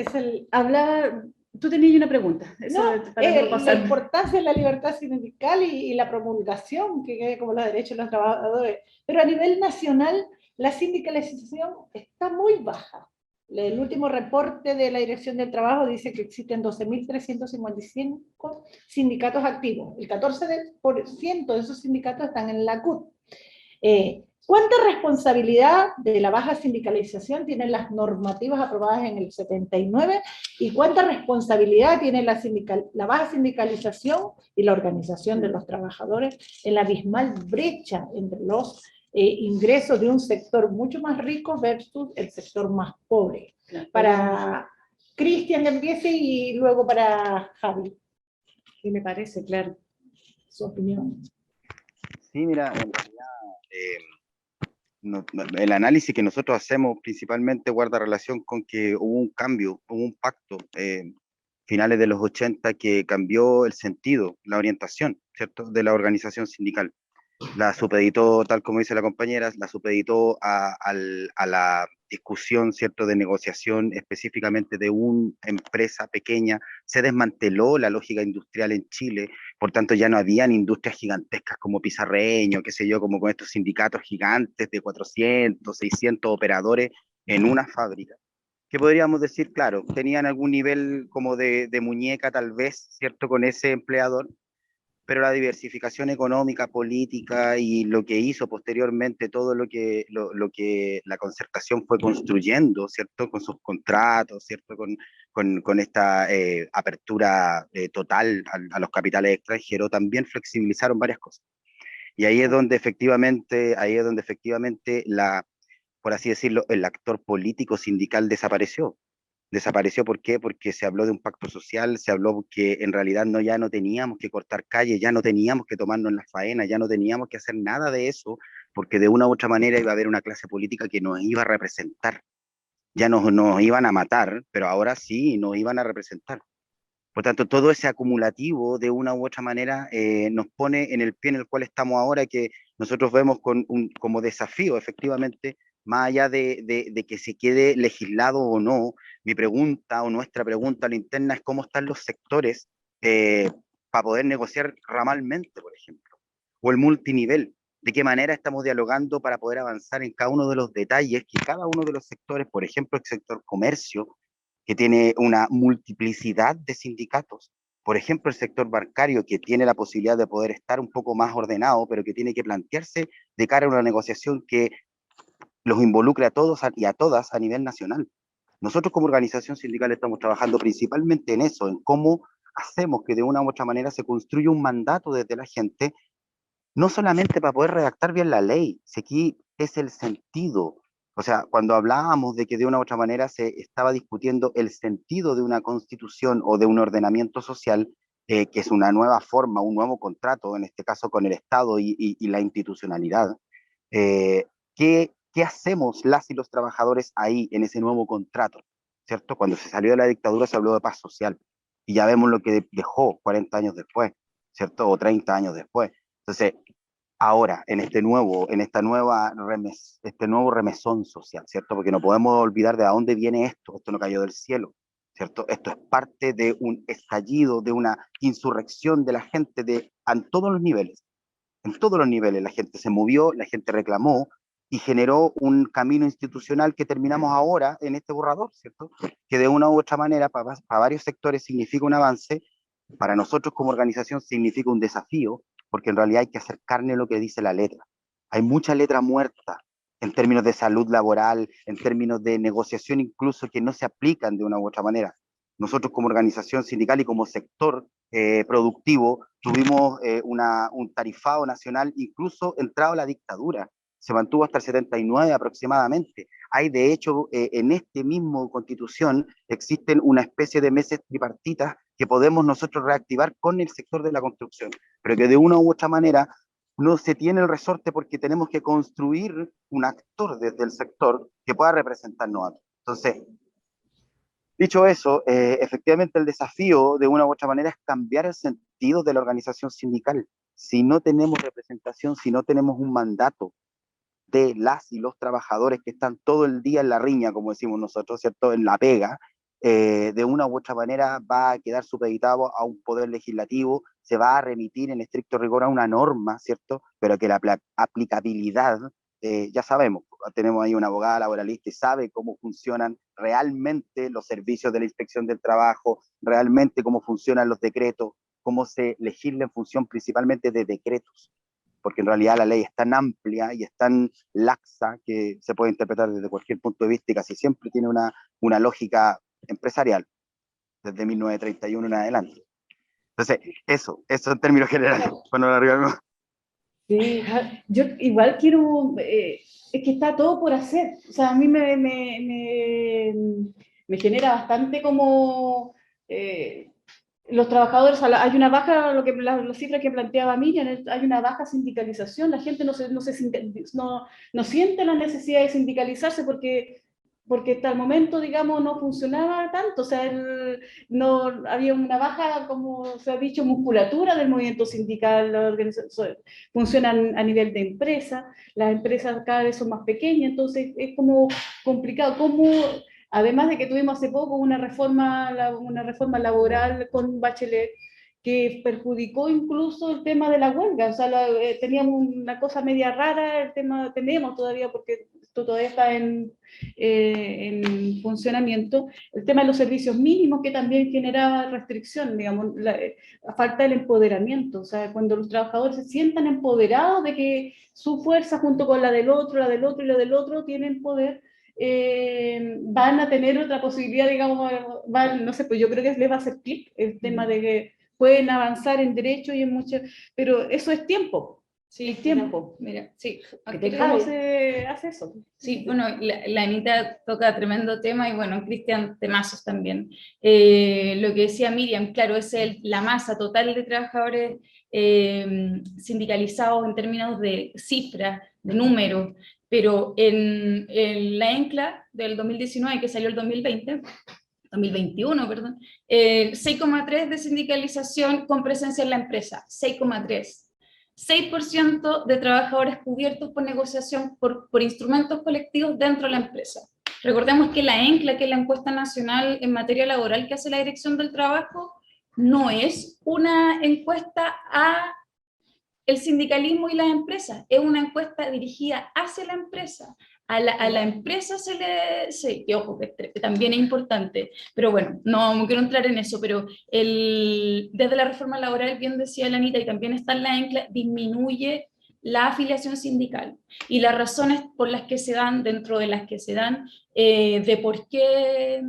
hablar. Tú tenías una pregunta. La importancia de la libertad sindical y la promulgación, que es como los derechos de los trabajadores. Pero a nivel nacional, la sindicalización está muy baja. El último reporte de la Dirección del Trabajo dice que existen 12.355 sindicatos activos. El 14% de esos sindicatos están en la CUT. ¿Cuánta responsabilidad de la baja sindicalización tienen las normativas aprobadas en el 79 y cuánta responsabilidad tiene la baja sindicalización y la organización de los trabajadores en la abismal brecha entre los ingresos de un sector mucho más rico versus el sector más pobre? Para Cristian empiece y luego para Javi. Sí, me parece, claro. Su opinión. Sí, mira, en realidad el análisis que nosotros hacemos principalmente guarda relación con que hubo un cambio, hubo un pacto finales de los 80 que cambió el sentido, la orientación, ¿cierto?, de la organización sindical. La supeditó, tal como dice la compañera, la supeditó a la discusión, ¿cierto?, de negociación específicamente de una empresa pequeña. Se desmanteló la lógica industrial en Chile, por tanto ya no habían industrias gigantescas como Pizarreño, qué sé yo, como con estos sindicatos gigantes de 400, 600 operadores en una fábrica, que podríamos decir, claro, tenían algún nivel como de muñeca tal vez, ¿cierto?, con ese empleador, pero la diversificación económica, política y lo que hizo posteriormente, todo lo que la concertación fue construyendo, ¿cierto? Con sus contratos, ¿cierto? Con esta apertura total a los capitales extranjeros, también flexibilizaron varias cosas. Y ahí es donde efectivamente por así decirlo, el actor político sindical desapareció. Desapareció, ¿por qué? Porque se habló de un pacto social, se habló que en realidad ya no teníamos que cortar calles, ya no teníamos que tomarnos las faenas, ya no teníamos que hacer nada de eso, porque de una u otra manera iba a haber una clase política que nos iba a representar. Ya nos iban a matar, pero ahora sí nos iban a representar. Por tanto, todo ese acumulativo de una u otra manera nos pone en el pie en el cual estamos ahora, que nosotros vemos como desafío, efectivamente, más allá de que se quede legislado o no. Mi pregunta o nuestra pregunta a la interna es cómo están los sectores para poder negociar ramalmente, por ejemplo, o el multinivel. De qué manera estamos dialogando para poder avanzar en cada uno de los detalles que cada uno de los sectores, por ejemplo, el sector comercio, que tiene una multiplicidad de sindicatos. Por ejemplo, el sector bancario, que tiene la posibilidad de poder estar un poco más ordenado, pero que tiene que plantearse de cara a una negociación que los involucre a todos y a todas a nivel nacional. Nosotros como organización sindical estamos trabajando principalmente en eso, en cómo hacemos que de una u otra manera se construya un mandato desde la gente, no solamente para poder redactar bien la ley, si aquí es el sentido. O sea, cuando hablábamos de que de una u otra manera se estaba discutiendo el sentido de una constitución o de un ordenamiento social, que es una nueva forma, un nuevo contrato, en este caso con el Estado y la institucionalidad, ¿qué hacemos las y los trabajadores ahí en ese nuevo contrato? ¿Cierto? Cuando se salió de la dictadura se habló de paz social y ya vemos lo que dejó 40 años después, ¿cierto? O 30 años después. Entonces, ahora, este nuevo remesón social, ¿cierto? Porque no podemos olvidar de dónde viene esto no cayó del cielo, ¿cierto? Esto es parte de un estallido, de una insurrección de la gente en todos los niveles la gente se movió, la gente reclamó y generó un camino institucional que terminamos ahora en este borrador, ¿cierto? Que de una u otra manera para varios sectores significa un avance, para nosotros como organización significa un desafío, porque en realidad hay que hacer carne lo que dice la letra. Hay mucha letra muerta en términos de salud laboral, en términos de negociación incluso, que no se aplican de una u otra manera. Nosotros como organización sindical y como sector productivo tuvimos un tarifado nacional incluso entrado la dictadura. Se mantuvo hasta el 79 aproximadamente. Hay de hecho en este mismo constitución existen una especie de meses tripartitas que podemos nosotros reactivar con el sector de la construcción, pero que de una u otra manera no se tiene el resorte porque tenemos que construir un actor desde el sector que pueda representarnos a todos. Entonces, dicho eso, efectivamente el desafío de una u otra manera es cambiar el sentido de la organización sindical. Si no tenemos representación, si no tenemos un mandato de las y los trabajadores que están todo el día en la riña, como decimos nosotros, ¿cierto?, en la pega, de una u otra manera va a quedar supeditado a un poder legislativo, se va a remitir en estricto rigor a una norma, ¿cierto?, pero que la aplicabilidad, ya sabemos, tenemos ahí una abogada laboralista y sabe cómo funcionan realmente los servicios de la inspección del trabajo, realmente cómo funcionan los decretos, cómo se legisla en función principalmente de decretos. porque en realidad la ley es tan amplia y es tan laxa que se puede interpretar desde cualquier punto de vista y casi siempre tiene una lógica empresarial, desde 1931 en adelante. Entonces, eso en términos generales. Bueno, arriba. Sí, yo igual quiero, es que está todo por hacer, o sea, a mí me genera bastante como los trabajadores, hay una baja, las cifras que planteaba Miriam, hay una baja sindicalización, la gente no siente la necesidad de sindicalizarse porque hasta el momento, digamos, no funcionaba tanto, o sea, no, había una baja, como se ha dicho, musculatura del movimiento sindical, las organizaciones funcionan a nivel de empresa, las empresas cada vez son más pequeñas, entonces es como complicado, como además de que tuvimos hace poco una reforma laboral con Bachelet, que perjudicó incluso el tema de la huelga, o sea, teníamos una cosa media rara, el tema, tenemos todavía, porque esto todavía está en funcionamiento, el tema de los servicios mínimos, que también generaba restricción, digamos, la falta del empoderamiento, o sea, cuando los trabajadores se sientan empoderados de que su fuerza junto con la del otro y la del otro tienen poder, van a tener otra posibilidad, digamos, no sé, pues yo creo que les va a hacer clic el tema de que pueden avanzar en derecho y en mucho, pero eso es tiempo. Sí, el tiempo. Mira, sí. ¿Cómo se hace eso? Sí, bueno, la Anita toca tremendo tema y bueno, Cristian temazos también. Lo que decía Miriam, claro, es la masa total de trabajadores sindicalizados en términos de cifras, de números, pero en la ENCLA del 2019, que salió el 2021, perdón, 6,3 de sindicalización con presencia en la empresa, 6,3. 6% de trabajadores cubiertos por negociación por instrumentos colectivos dentro de la empresa. Recordemos que la ENCLA, que es la encuesta nacional en materia laboral que hace la Dirección del Trabajo, no es una encuesta a el sindicalismo y las empresas, es una encuesta dirigida hacia la empresa. A la empresa que ojo, que también es importante, pero bueno, no quiero entrar en eso, pero desde la reforma laboral, bien decía la Anita, y también está en la ENCLA, disminuye la afiliación sindical, y las razones por las que se dan, dentro de las que se dan, de por qué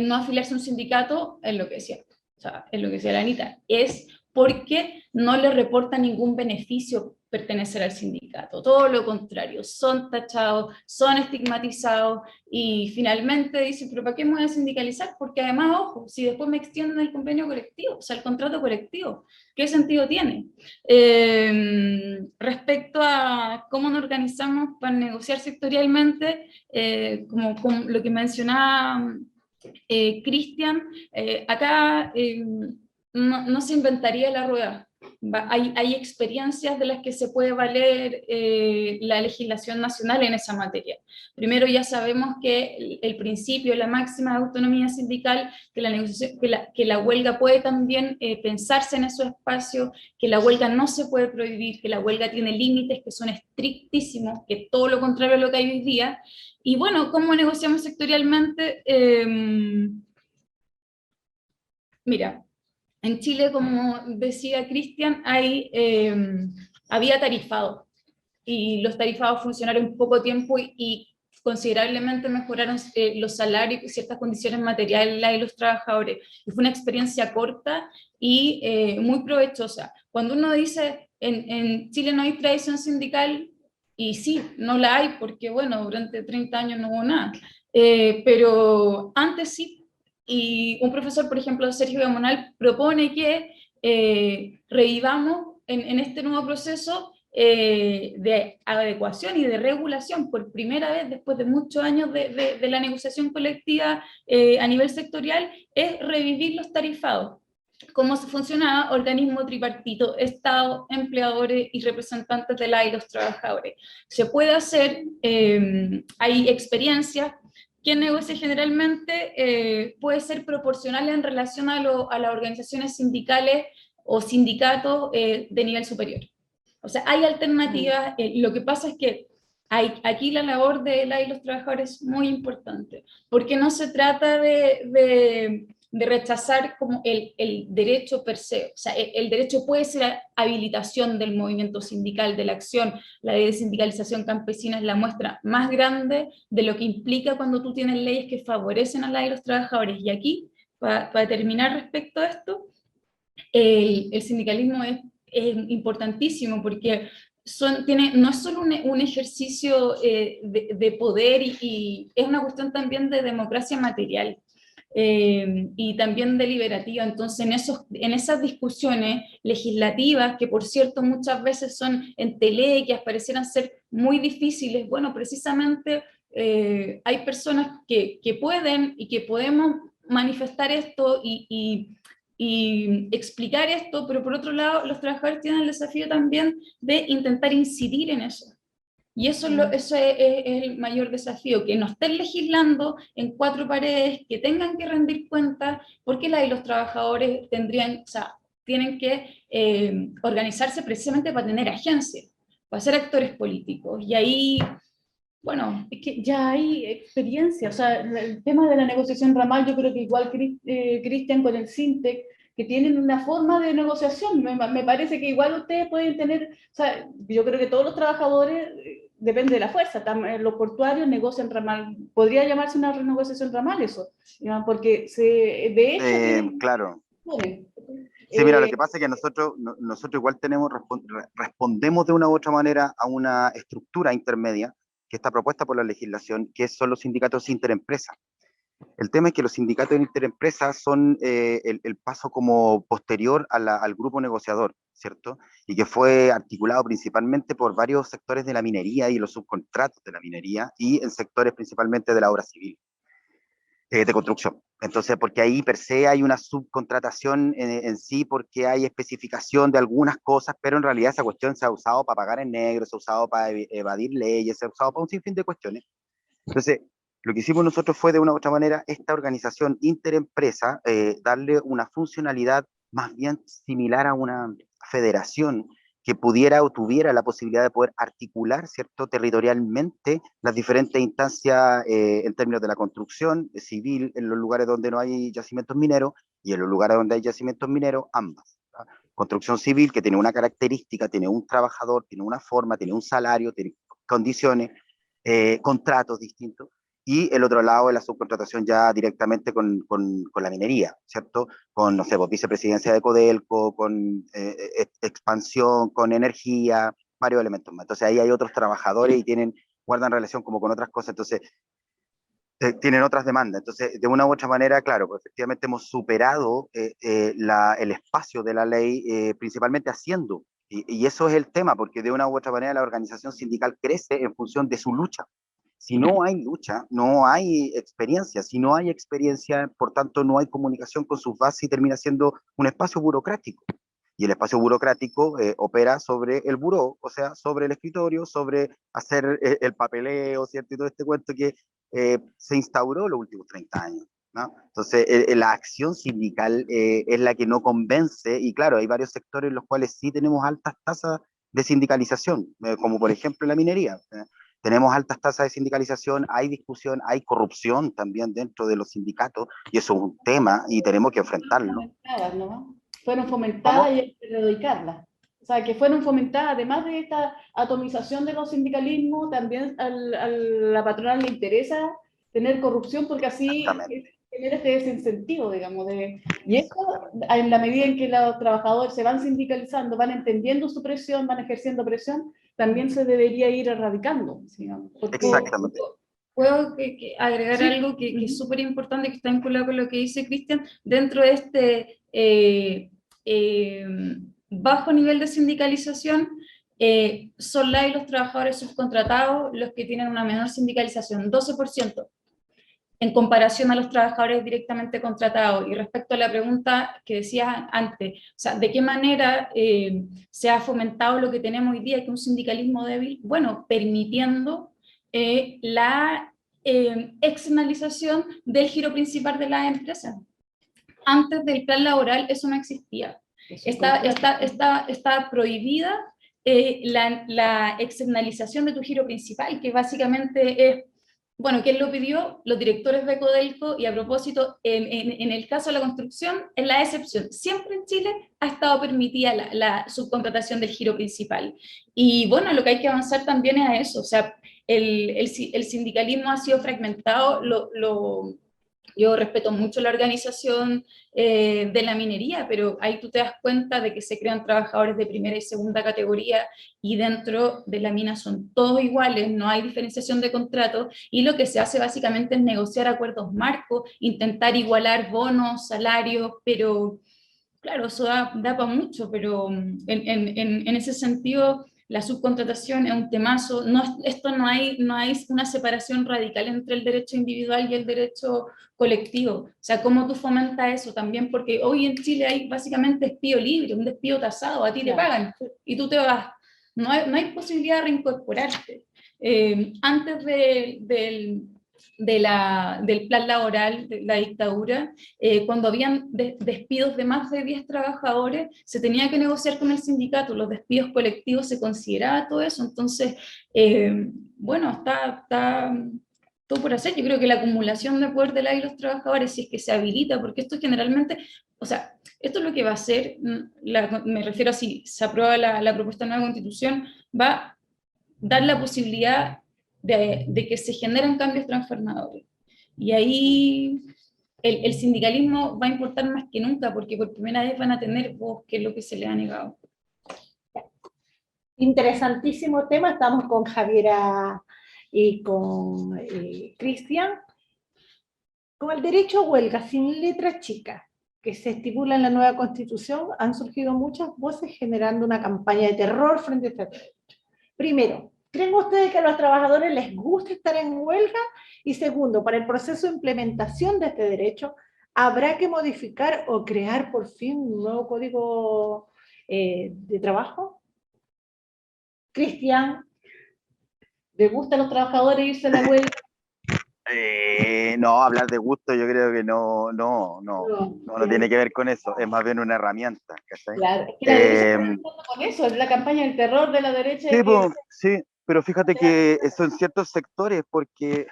no afiliarse a un sindicato, es lo que decía, o sea, es lo que decía la Anita, es porque no le reporta ningún beneficio pertenecer al sindicato, todo lo contrario, son tachados, son estigmatizados y finalmente dicen, pero ¿para qué me voy a sindicalizar? Porque además, ojo, si después me extienden el convenio colectivo, o sea, el contrato colectivo, ¿qué sentido tiene? Respecto a cómo nos organizamos para negociar sectorialmente, como lo que mencionaba Cristian, acá no se inventaría la rueda. Hay experiencias de las que se puede valer la legislación nacional en esa materia. Primero, ya sabemos que el principio, la máxima de autonomía sindical, que la negociación, que la huelga puede también pensarse en esos espacios, que la huelga no se puede prohibir, que la huelga tiene límites que son estrictísimos, que es todo lo contrario a lo que hay hoy día. Y bueno, ¿cómo negociamos sectorialmente? Mira, en Chile, como decía Cristian, había tarifado, y los tarifados funcionaron un poco tiempo y considerablemente mejoraron los salarios y ciertas condiciones materiales de los trabajadores. Y fue una experiencia corta y muy provechosa. Cuando uno dice, en Chile no hay tradición sindical, y sí, no la hay, porque bueno, durante 30 años no hubo nada, pero antes sí. Y un profesor, por ejemplo, Sergio Gamonal, propone que revivamos en este nuevo proceso de adecuación y de regulación, por primera vez después de muchos años de la negociación colectiva a nivel sectorial, es revivir los tarifados. ¿Cómo se funcionaba? Organismo tripartito, Estado, empleadores y representantes de y los trabajadores. Se puede hacer, hay experiencias. Quien negocia generalmente puede ser proporcional en relación a las organizaciones sindicales o sindicatos de nivel superior. O sea, hay alternativas. Lo que pasa es que aquí la labor de y los trabajadores es muy importante, porque no se trata de de rechazar como el derecho per se. O sea, el derecho puede ser habilitación del movimiento sindical, de la acción. La ley de sindicalización campesina es la muestra más grande de lo que implica cuando tú tienes leyes que favorecen a la de los trabajadores. Y aquí, para terminar respecto a esto, el sindicalismo es importantísimo porque no es solo un ejercicio de poder y es una cuestión también de democracia material. Y también deliberativa. Entonces, en esas discusiones legislativas, que por cierto muchas veces son entelequias, parecieran ser muy difíciles, bueno, precisamente hay personas que pueden y que podemos manifestar esto y explicar esto, pero por otro lado, los trabajadores tienen el desafío también de intentar incidir en eso. Y eso es el mayor desafío, que no estén legislando en cuatro paredes, que tengan que rendir cuentas, porque la de los trabajadores tienen que organizarse precisamente para tener agencia, para ser actores políticos. Y ahí, bueno... Es que ya hay experiencia, o sea, el tema de la negociación ramal, yo creo que igual Cristian con el Sintec, que tienen una forma de negociación, me parece que igual ustedes pueden tener, o sea, yo creo que todos los trabajadores, depende de la fuerza, los portuarios negocian ramal, podría llamarse una renegociación ramal eso, ¿no? Porque de hecho claro. tienen, Sí, mira, lo que pasa es que nosotros igual respondemos de una u otra manera a una estructura intermedia que está propuesta por la legislación, que son los sindicatos interempresas. El tema es que los sindicatos interempresas son el paso como posterior al grupo negociador, ¿cierto? Y que fue articulado principalmente por varios sectores de la minería y los subcontratos de la minería y en sectores principalmente de la obra civil, de construcción. Entonces, porque ahí per se hay una subcontratación en sí, porque hay especificación de algunas cosas, pero en realidad esa cuestión se ha usado para pagar en negro, se ha usado para evadir leyes, se ha usado para un sinfín de cuestiones. Entonces, lo que hicimos nosotros fue de una u otra manera esta organización interempresa, darle una funcionalidad más bien similar a una federación que pudiera o tuviera la posibilidad de poder articular, ¿cierto?, territorialmente las diferentes instancias en términos de la construcción civil en los lugares donde no hay yacimientos mineros y en los lugares donde hay yacimientos mineros, ambas. ¿tá? Construcción civil que tiene una característica, tiene un trabajador, tiene una forma, tiene un salario, tiene condiciones, contratos distintos, y el otro lado es la subcontratación ya directamente con la minería, ¿cierto? Con, no sé, pues, vicepresidencia de Codelco, con expansión, con energía, varios elementos más. Entonces ahí hay otros trabajadores y guardan relación como con otras cosas, entonces tienen otras demandas. Entonces, de una u otra manera, claro, pues efectivamente hemos superado el espacio de la ley, principalmente haciendo, y eso es el tema, porque de una u otra manera la organización sindical crece en función de su lucha. Si no hay lucha, no hay experiencia. Si no hay experiencia, por tanto, no hay comunicación con sus bases y termina siendo un espacio burocrático. Y el espacio burocrático opera sobre el buró, o sea, sobre el escritorio, sobre hacer el papeleo, ¿cierto? Y todo este cuento que se instauró en los últimos 30 años. ¿no? Entonces, la acción sindical es la que no convence, y claro, hay varios sectores en los cuales sí tenemos altas tasas de sindicalización, como por ejemplo la minería. Tenemos altas tasas de sindicalización, hay discusión, hay corrupción también dentro de los sindicatos, y eso es un tema y tenemos que enfrentarlo. ¿no? Fueron fomentadas y hay que erradicarlas. O sea, que fueron fomentadas, además de esta atomización de los sindicalismos, también a la patronal le interesa tener corrupción porque así genera este desincentivo, digamos. Y eso, en la medida en que los trabajadores se van sindicalizando, van entendiendo su presión, van ejerciendo presión, también se debería ir erradicando. Digamos, Exactamente. ¿Puedo agregar algo que es súper importante, que está vinculado con lo que dice Cristian? Dentro de este bajo nivel de sindicalización, son la y los trabajadores subcontratados los que tienen una menor sindicalización, 12%, en comparación a los trabajadores directamente contratados. Y respecto a la pregunta que decías antes, o sea, ¿de qué manera se ha fomentado lo que tenemos hoy día, que es un sindicalismo débil? Bueno, permitiendo la externalización del giro principal de las empresas. Antes del plan laboral eso no existía. Está prohibida la externalización de tu giro principal, que básicamente es Bueno, ¿quién lo pidió? Los directores de Codelco, y a propósito, en el caso de la construcción, es la excepción. Siempre en Chile ha estado permitida la subcontratación del giro principal. Y bueno, lo que hay que avanzar también es a eso. O sea, el sindicalismo ha sido fragmentado, yo respeto mucho la organización de la minería, pero ahí tú te das cuenta de que se crean trabajadores de primera y segunda categoría y dentro de la mina son todos iguales, no hay diferenciación de contrato y lo que se hace básicamente es negociar acuerdos marcos, intentar igualar bonos, salarios, pero claro, eso da para mucho, pero en ese sentido la subcontratación es un temazo. Esto no hay una separación radical entre el derecho individual y el derecho colectivo. O sea, ¿cómo tú fomentas eso también? Porque hoy en Chile hay básicamente despido libre, un despido tasado, a ti te pagan y tú te vas. No hay posibilidad de reincorporarte. Antes del plan laboral de la dictadura, cuando habían despidos de más de 10 trabajadores, se tenía que negociar con el sindicato, los despidos colectivos se consideraba todo eso, entonces, bueno, está todo por hacer. Yo creo que la acumulación de poder de la y los trabajadores, si es que se habilita, porque esto generalmente, o sea, esto es lo que va a hacer, me refiero a si se aprueba la propuesta de nueva constitución, va a dar la posibilidad de que se generen cambios transformadores. Y ahí el sindicalismo va a importar más que nunca, porque por primera vez van a tener voz, que es lo que se les ha negado. Interesantísimo tema, estamos con Javiera y con Cristian. Con el derecho a huelga sin letra chica que se estipula en la nueva Constitución, han surgido muchas voces generando una campaña de terror frente a este derecho. Primero, ¿creen ustedes que a los trabajadores les gusta estar en huelga? Y segundo, para el proceso de implementación de este derecho, ¿habrá que modificar o crear por fin un nuevo código de trabajo? Cristian, ¿les gusta a los trabajadores irse a la huelga? No, hablar de gusto yo creo que no tiene que ver con eso, es más bien una herramienta, ¿cachai? Claro, es que la derecha está luchando con eso, es la campaña del terror de la derecha. Sí, sí, pero fíjate que eso en ciertos sectores, porque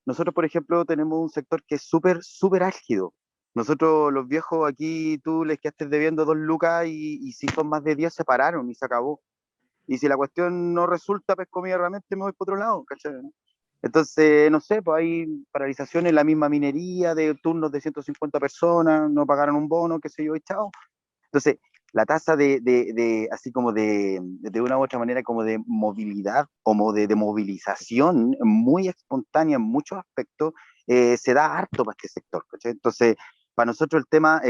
nosotros, por ejemplo, tenemos un sector que es súper álgido. Nosotros, los viejos, aquí tú les quedaste debiendo 2 lucas y si son más de 10 se pararon y se acabó. Y si la cuestión no resulta, pues comida realmente me voy por otro lado, ¿cachai? Entonces, no sé, pues hay paralizaciones en la misma minería de turnos de 150 personas, no pagaron un bono, qué sé yo, y chao. Entonces, la tasa así como de una u otra manera, como de movilidad, como de movilización muy espontánea en muchos aspectos, se da harto para este sector, ¿cachai? Entonces, para nosotros el tema,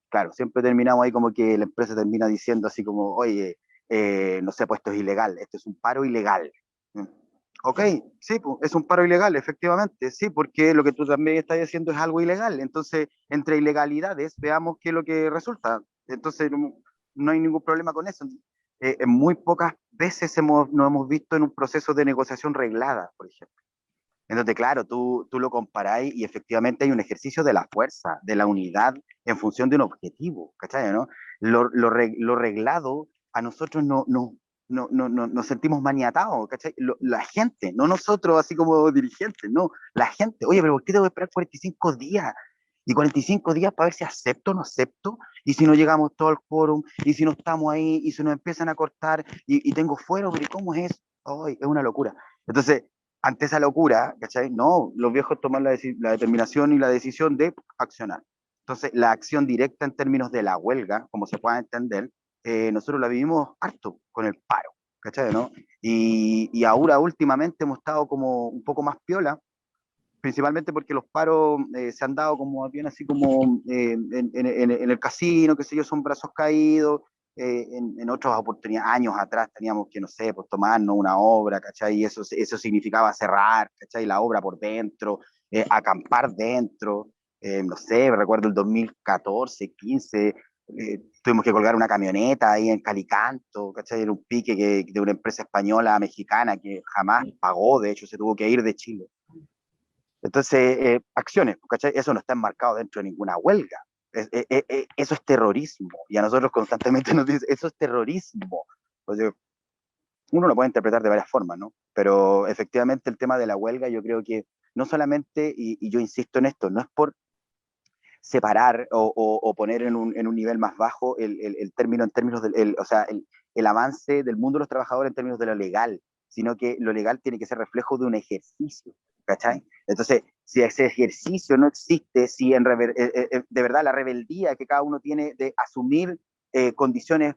claro, siempre terminamos ahí como que la empresa termina diciendo así como, oye, no sé, pues esto es ilegal, esto es un paro ilegal. Ok, sí, pues, es un paro ilegal, efectivamente, sí, porque lo que tú también estás haciendo es algo ilegal. Entonces, entre ilegalidades, veamos qué es lo que resulta. Entonces, no hay ningún problema con eso. En muy pocas veces nos hemos visto en un proceso de negociación reglada, por ejemplo. Entonces, claro, tú lo comparáis y efectivamente hay un ejercicio de la fuerza, de la unidad en función de un objetivo, ¿cachai? ¿No? Lo reglado a nosotros nos sentimos maniatados, ¿cachai? La gente, no nosotros así como dirigentes, no, la gente. Oye, pero ¿por qué tengo que esperar 45 días? Y 45 días para ver si acepto o no acepto, y si no llegamos todo al quórum, y si no estamos ahí, y si nos empiezan a cortar, y tengo fuero, pero ¿cómo es eso? Ay, es una locura. Entonces, ante esa locura, ¿cachai? No, los viejos toman la determinación y la decisión de accionar. Entonces, la acción directa en términos de la huelga, como se pueda entender, nosotros la vivimos harto con el paro, ¿cachai? ¿No? Y ahora últimamente hemos estado como un poco más piola, principalmente porque los paros se han dado como bien así como en el casino, qué sé yo, son brazos caídos. En otras oportunidades, años atrás, teníamos que, no sé, pues tomarnos una obra, ¿cachai? Y eso significaba cerrar, ¿cachai? La obra por dentro, acampar dentro, no sé, recuerdo el 2014, 15, tuvimos que colgar una camioneta ahí en Calicanto, ¿cachai? Era un pique de una empresa española, mexicana, que jamás pagó, de hecho se tuvo que ir de Chile. Entonces, acciones, ¿cachai? Eso no está enmarcado dentro de ninguna huelga. Eso es terrorismo. Y a nosotros constantemente nos dicen, eso es terrorismo. O sea, uno lo puede interpretar de varias formas, ¿no? Pero efectivamente el tema de la huelga yo creo que no solamente, y yo insisto en esto, no es por separar o poner en un nivel más bajo el término en términos o sea, el avance del mundo de los trabajadores en términos de lo legal, sino que lo legal tiene que ser reflejo de un ejercicio, ¿cachai? Entonces, si ese ejercicio no existe, si de verdad la rebeldía que cada uno tiene de asumir condiciones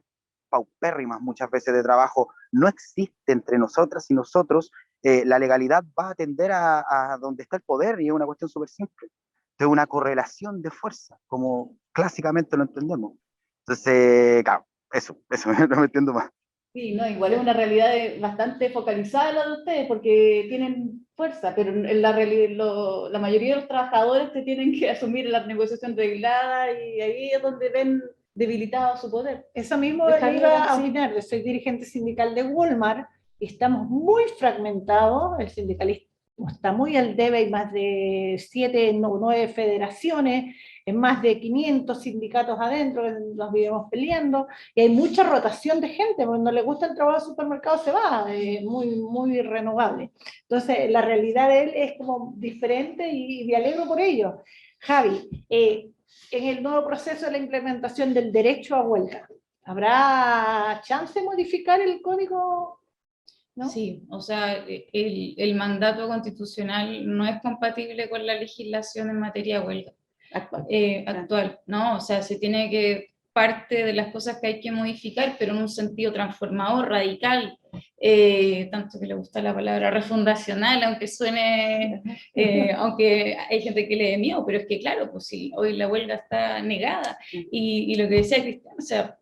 paupérrimas muchas veces de trabajo no existe entre nosotras y nosotros, la legalidad va a tender a donde está el poder, y es una cuestión súper simple, de una correlación de fuerza, como clásicamente lo entendemos. Entonces, claro, eso no me entiendo más. Sí, no, igual es una realidad bastante focalizada la de ustedes, porque tienen fuerza, pero en la realidad la mayoría de los trabajadores te tienen que asumir la negociación reglada, y ahí es donde ven debilitado su poder. Eso mismo Javiera, iba a sí. opinar. Yo soy dirigente sindical de Walmart y estamos muy fragmentados. El sindicalismo está muy al debe, hay más de 7 o 9 federaciones, en más de 500 sindicatos adentro, que nos vivimos peleando, y hay mucha rotación de gente, porque no le gusta el trabajo del supermercado, se va, muy renovable. Entonces, la realidad de él es como diferente, y me alegro por ello. Javi, en el nuevo proceso de la implementación del derecho a huelga, ¿habrá chance de modificar el código? ¿No? Sí, o sea, el mandato constitucional no es compatible con la legislación en materia de huelga actual, ¿no? O sea, se tiene que, parte de las cosas que hay que modificar, pero en un sentido transformador, radical, tanto que le gusta la palabra refundacional, aunque suene, aunque hay gente que le dé miedo, pero es que claro, pues sí, hoy la huelga está negada, y lo que decía Cristian, o sea,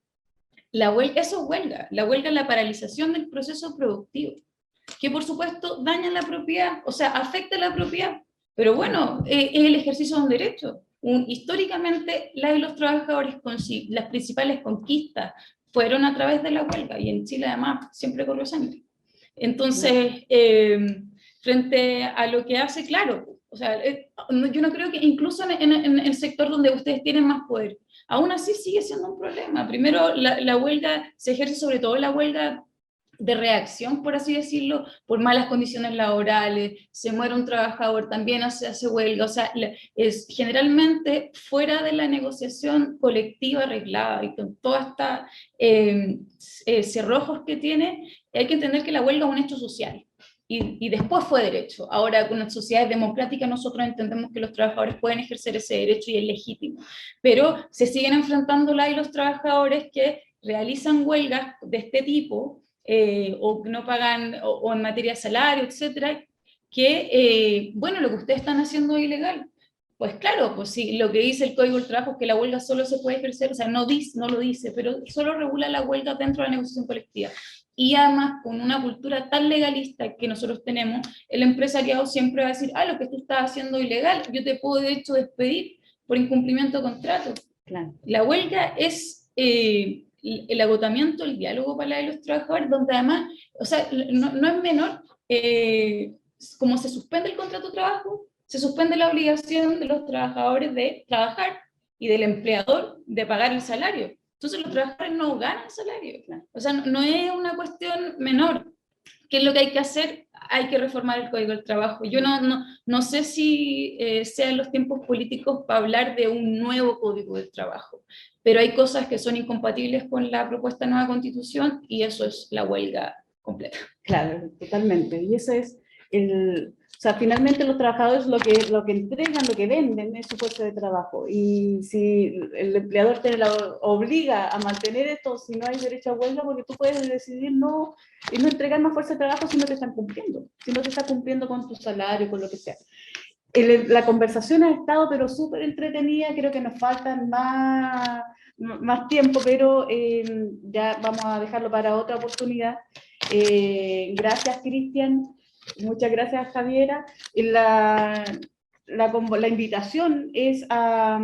la huelga, eso es huelga. La huelga es la paralización del proceso productivo, que por supuesto daña la propiedad, o sea, afecta la propiedad, pero bueno, es el ejercicio de un derecho. Históricamente, los trabajadores, las principales conquistas fueron a través de la huelga, y en Chile además siempre corrió sangre. Entonces, frente a lo que hace, claro, o sea, yo no creo que incluso en el sector donde ustedes tienen más poder, aún así sigue siendo un problema. Primero, la huelga se ejerce, sobre todo la huelga de reacción, por así decirlo, por malas condiciones laborales, se muere un trabajador, también se hace huelga, o sea, es generalmente fuera de la negociación colectiva arreglada, y con todas estas cerrojos que tiene, hay que entender que la huelga es un hecho social. Y después fue derecho. Ahora, con las sociedades democráticas, nosotros entendemos que los trabajadores pueden ejercer ese derecho y es legítimo. Pero se siguen enfrentando los trabajadores que realizan huelgas de este tipo, o que no pagan, o en materia de salario, etcétera, que, bueno, lo que ustedes están haciendo es ilegal. Pues claro, pues sí, lo que dice el Código del Trabajo es que la huelga solo se puede ejercer, o sea, no lo dice, pero solo regula la huelga dentro de la negociación colectiva. Y además, con una cultura tan legalista que nosotros tenemos, el empresariado siempre va a decir, lo que tú estás haciendo es ilegal, yo te puedo de hecho despedir por incumplimiento de contrato. Claro. La huelga es el agotamiento, el diálogo para los trabajadores, donde además, o sea, no es menor, como se suspende el contrato de trabajo, se suspende la obligación de los trabajadores de trabajar y del empleador de pagar el salario. Entonces los trabajadores no ganan salario. O sea, no es una cuestión menor. ¿Qué es lo que hay que hacer? Hay que reformar el Código del Trabajo. Yo no sé si sean los tiempos políticos para hablar de un nuevo Código del Trabajo, pero hay cosas que son incompatibles con la propuesta de nueva Constitución, y eso es la huelga completa. Claro, totalmente. Y eso es o sea, finalmente los trabajadores lo que entregan, lo que venden es su fuerza de trabajo. Y si el empleador obliga a mantener esto, si no hay derecho a huelga, porque tú puedes decidir no entregar más fuerza de trabajo si no te están cumpliendo, si no te está cumpliendo con tu salario, con lo que sea. La conversación ha estado pero súper entretenida, creo que nos faltan más tiempo, pero ya vamos a dejarlo para otra oportunidad. Gracias, Cristian. Muchas gracias, Javiera. La invitación es a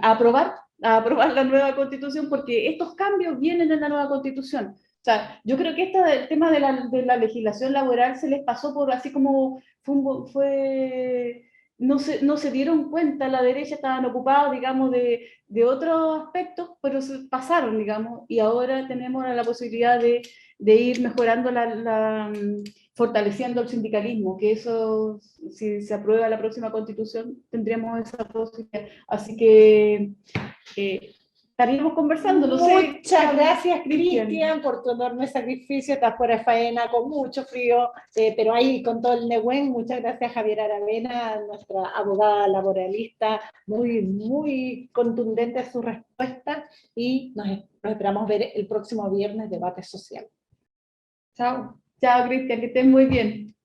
aprobar la nueva Constitución, porque estos cambios vienen de la nueva Constitución. O sea, yo creo que el tema de la legislación laboral se les pasó por así como no se dieron cuenta, la derecha estaban ocupados, digamos, de otros aspectos, pero se pasaron, digamos, y ahora tenemos la posibilidad de de ir mejorando fortaleciendo el sindicalismo, que eso, si se aprueba la próxima constitución, tendríamos esa posibilidad. Así que estaríamos conversando, no sé. Muchas gracias, Cristian, por tu enorme sacrificio. Estás fuera de faena con mucho frío, pero ahí con todo el Nehuen. Muchas gracias, Javier Aravena, nuestra abogada laboralista, muy contundente su respuesta, y nos esperamos ver el próximo viernes, debate social. Chao. Chao, Cristian, que estés muy bien.